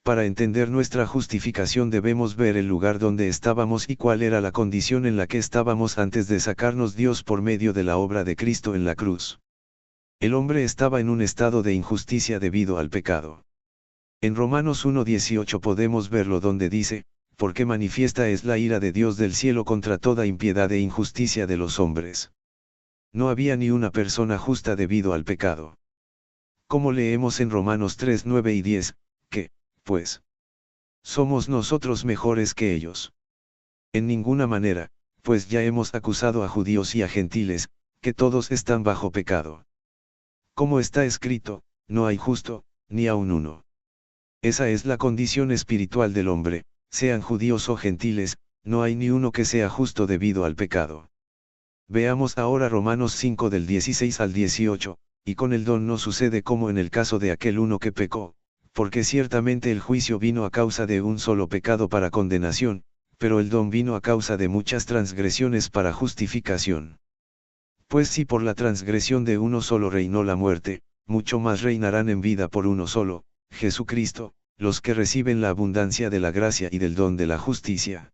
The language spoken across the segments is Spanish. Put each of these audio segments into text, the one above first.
Para entender nuestra justificación debemos ver el lugar donde estábamos y cuál era la condición en la que estábamos antes de sacarnos Dios por medio de la obra de Cristo en la cruz. El hombre estaba en un estado de injusticia debido al pecado. En Romanos 1:18 podemos verlo donde dice, porque manifiesta es la ira de Dios del cielo contra toda impiedad e injusticia de los hombres. No había ni una persona justa debido al pecado. Como leemos en Romanos 3:9 y 10, que, pues, somos nosotros mejores que ellos. En ninguna manera, pues ya hemos acusado a judíos y a gentiles, que todos están bajo pecado. Como está escrito, no hay justo, ni aun uno. Esa es la condición espiritual del hombre, sean judíos o gentiles, no hay ni uno que sea justo debido al pecado. Veamos ahora Romanos 5 del 16 al 18, y con el don no sucede como en el caso de aquel uno que pecó, porque ciertamente el juicio vino a causa de un solo pecado para condenación, pero el don vino a causa de muchas transgresiones para justificación. Pues si por la transgresión de uno solo reinó la muerte, mucho más reinarán en vida por uno solo, Jesucristo, los que reciben la abundancia de la gracia y del don de la justicia.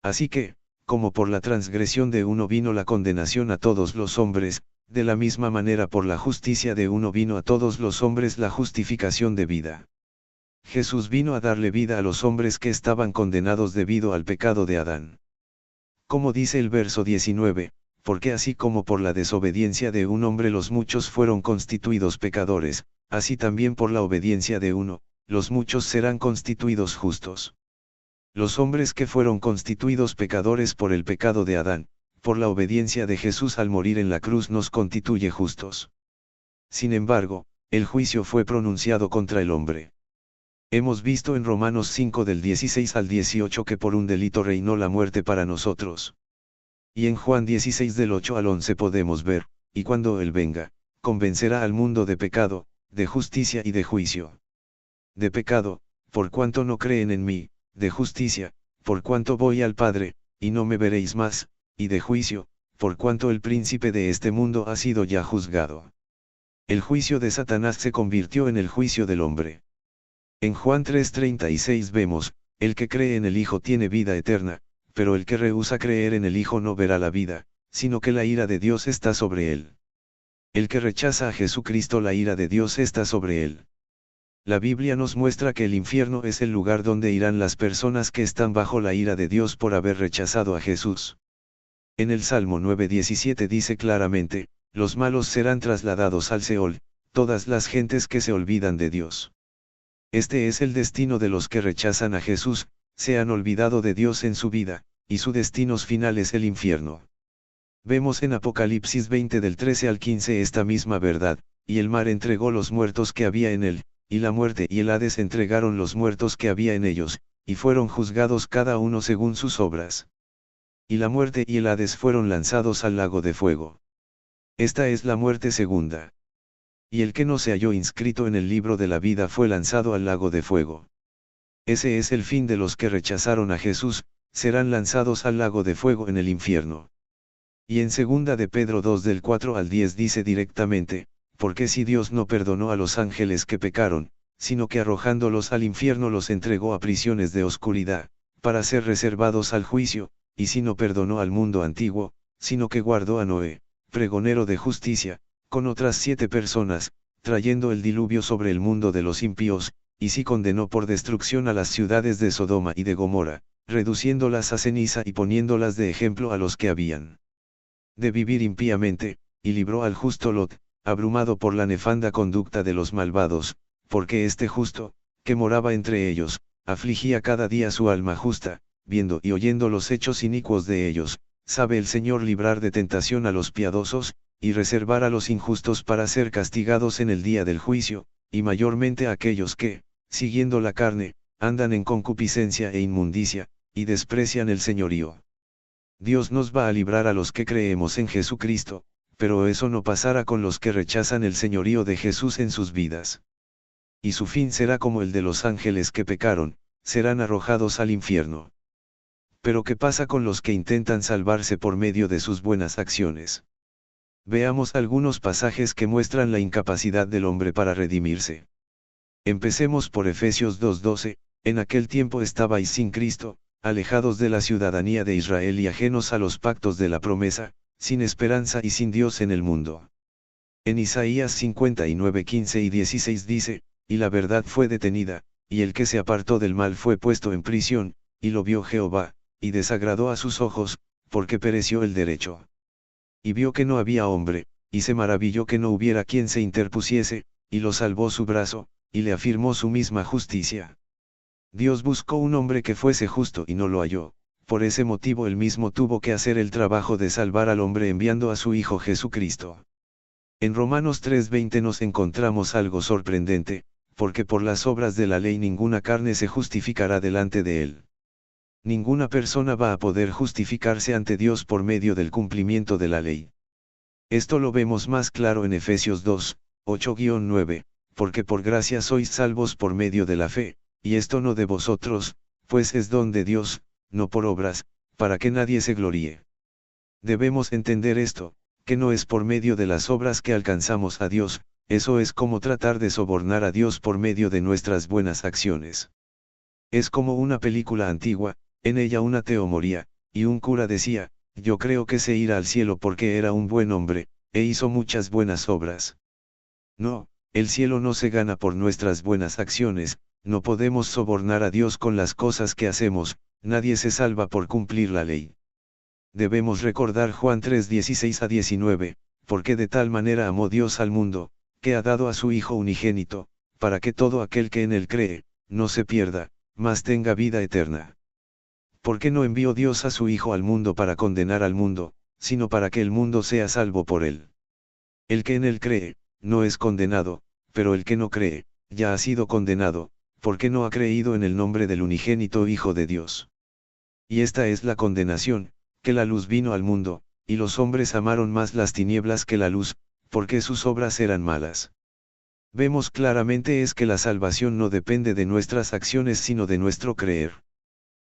Así que, como por la transgresión de uno vino la condenación a todos los hombres, de la misma manera por la justicia de uno vino a todos los hombres la justificación de vida. Jesús vino a darle vida a los hombres que estaban condenados debido al pecado de Adán. Como dice el verso 19, porque así como por la desobediencia de un hombre los muchos fueron constituidos pecadores, así también por la obediencia de uno, los muchos serán constituidos justos. Los hombres que fueron constituidos pecadores por el pecado de Adán, por la obediencia de Jesús al morir en la cruz nos constituye justos. Sin embargo, el juicio fue pronunciado contra el hombre. Hemos visto en Romanos 5 del 16 al 18 que por un delito reinó la muerte para nosotros. Y en Juan 16 del 8 al 11 podemos ver, y cuando Él venga, convencerá al mundo de pecado, de justicia y de juicio. De pecado, por cuanto no creen en mí, de justicia, por cuanto voy al Padre, y no me veréis más, y de juicio, por cuanto el príncipe de este mundo ha sido ya juzgado. El juicio de Satanás se convirtió en el juicio del hombre. En Juan 3:36 vemos, el que cree en el Hijo tiene vida eterna, pero el que rehúsa creer en el Hijo no verá la vida, sino que la ira de Dios está sobre él. El que rechaza a Jesucristo, la ira de Dios está sobre él. La Biblia nos muestra que el infierno es el lugar donde irán las personas que están bajo la ira de Dios por haber rechazado a Jesús. En el Salmo 9:17 dice claramente, los malos serán trasladados al Seol, todas las gentes que se olvidan de Dios. Este es el destino de los que rechazan a Jesús, se han olvidado de Dios en su vida, y su destino final es el infierno. Vemos en Apocalipsis 20 del 13 al 15 esta misma verdad, y el mar entregó los muertos que había en él, y la muerte y el Hades entregaron los muertos que había en ellos, y fueron juzgados cada uno según sus obras. Y la muerte y el Hades fueron lanzados al lago de fuego. Esta es la muerte segunda. Y el que no se halló inscrito en el libro de la vida fue lanzado al lago de fuego. Ese es el fin de los que rechazaron a Jesús, serán lanzados al lago de fuego en el infierno. Y en 2 de Pedro 2 del 4 al 10 dice directamente, porque si Dios no perdonó a los ángeles que pecaron, sino que arrojándolos al infierno los entregó a prisiones de oscuridad, para ser reservados al juicio, y si no perdonó al mundo antiguo, sino que guardó a Noé, pregonero de justicia, con otras 7 personas, trayendo el diluvio sobre el mundo de los impíos, y si condenó por destrucción a las ciudades de Sodoma y de Gomorra, reduciéndolas a ceniza y poniéndolas de ejemplo a los que habían de vivir impíamente, y libró al justo Lot, abrumado por la nefanda conducta de los malvados, porque este justo, que moraba entre ellos, afligía cada día su alma justa, viendo y oyendo los hechos inicuos de ellos, sabe el Señor librar de tentación a los piadosos, y reservar a los injustos para ser castigados en el día del juicio, y mayormente a aquellos que, siguiendo la carne, andan en concupiscencia e inmundicia, y desprecian el señorío. Dios nos va a librar a los que creemos en Jesucristo, pero eso no pasará con los que rechazan el señorío de Jesús en sus vidas. Y su fin será como el de los ángeles que pecaron, serán arrojados al infierno. Pero ¿qué pasa con los que intentan salvarse por medio de sus buenas acciones? Veamos algunos pasajes que muestran la incapacidad del hombre para redimirse. Empecemos por Efesios 2:12, en aquel tiempo estabais sin Cristo, alejados de la ciudadanía de Israel y ajenos a los pactos de la promesa, sin esperanza y sin Dios en el mundo. En Isaías 59:15 y 16 dice, y la verdad fue detenida, y el que se apartó del mal fue puesto en prisión, y lo vio Jehová, y desagradó a sus ojos, porque pereció el derecho. Y vio que no había hombre, y se maravilló que no hubiera quien se interpusiese, y lo salvó su brazo, y le afirmó su misma justicia. Dios buscó un hombre que fuese justo y no lo halló, por ese motivo él mismo tuvo que hacer el trabajo de salvar al hombre enviando a su Hijo Jesucristo. En Romanos 3:20 nos encontramos algo sorprendente, porque por las obras de la ley ninguna carne se justificará delante de él. Ninguna persona va a poder justificarse ante Dios por medio del cumplimiento de la ley. Esto lo vemos más claro en Efesios 2:8-9, porque por gracia sois salvos por medio de la fe, y esto no de vosotros, pues es don de Dios, no por obras, para que nadie se gloríe. Debemos entender esto, que no es por medio de las obras que alcanzamos a Dios, eso es como tratar de sobornar a Dios por medio de nuestras buenas acciones. Es como una película antigua, en ella un ateo moría, y un cura decía, yo creo que se irá al cielo porque era un buen hombre, e hizo muchas buenas obras. No, el cielo no se gana por nuestras buenas acciones, no podemos sobornar a Dios con las cosas que hacemos, nadie se salva por cumplir la ley. Debemos recordar Juan 3:16-19, porque de tal manera amó Dios al mundo, que ha dado a su Hijo unigénito, para que todo aquel que en él cree, no se pierda, mas tenga vida eterna. ¿Por qué no envió Dios a su Hijo al mundo para condenar al mundo, sino para que el mundo sea salvo por él? El que en él cree, no es condenado, pero el que no cree, ya ha sido condenado, porque no ha creído en el nombre del unigénito Hijo de Dios. Y esta es la condenación, que la luz vino al mundo, y los hombres amaron más las tinieblas que la luz, porque sus obras eran malas. Vemos claramente es que la salvación no depende de nuestras acciones sino de nuestro creer.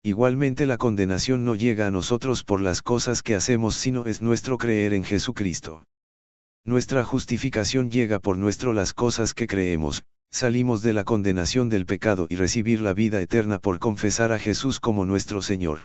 Igualmente la condenación no llega a nosotros por las cosas que hacemos sino es nuestro creer en Jesucristo. Nuestra justificación llega por las cosas que creemos, salimos de la condenación del pecado y recibir la vida eterna por confesar a Jesús como nuestro Señor.